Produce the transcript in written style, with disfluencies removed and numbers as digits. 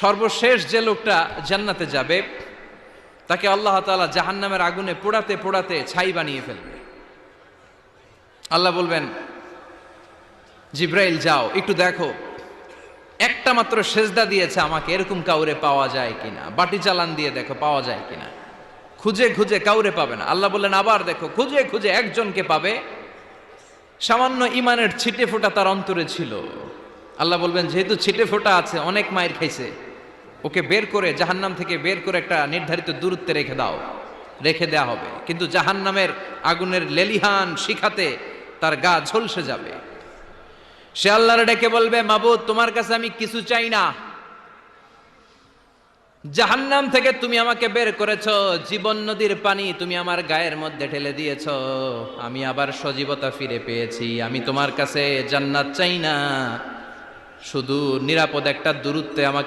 সর্বশেষ যে লোকটা জান্নাতে যাবে তাকে আল্লাহ তাআলা জাহান্নামের আগুনে পোড়াতে পোড়াতে ছাই বানিয়ে ফেলবে। আল্লাহ বলবেন, জিব্রাইল যাও একটু দেখো একটা মাত্র সেজদা দিয়েছে আমাকে, এরকম কাউরে পাওয়া যায় কিনা। বাটি চালান দিয়ে দেখো পাওয়া যায় কিনা। খুঁজে খুঁজে কাউরে পাবে না। আল্লাহ বললেন আবার দেখো, খুঁজে খুঁজে একজনকে পাবে, সামান্য ইমানের ছিটে ফোঁটা তার অন্তরে ছিল। আল্লাহ বলবেন যেহেতু ছিটে ফোঁটা আছে, অনেক মায়ের খাইছে, ওকে বের করে জাহান্নাম থেকে বের করে একটা নির্ধারিত দূরত্বে রেখে দাও। রেখে দেয়া হবে, কিন্তু জাহান্নামের আগুনের লেলিহান শিখাতে তার গা ঝলসে যাবে। সে আল্লাহর ডেকে বলবে, মাবুদ তোমার কাছে আমি কিছু চাই না, জাহান্নাম থেকে তুমি আমাকে বের করেছো, জীবন নদীর পানি তুমি আমার গায়ের মধ্যে ঢেলে দিয়েছো, আমি আবার সজীবতা ফিরে পেয়েছি। আমি তোমার কাছে জান্নাত চাই না, শুধু নিরাপদ একটা দূরত্বে আমাকে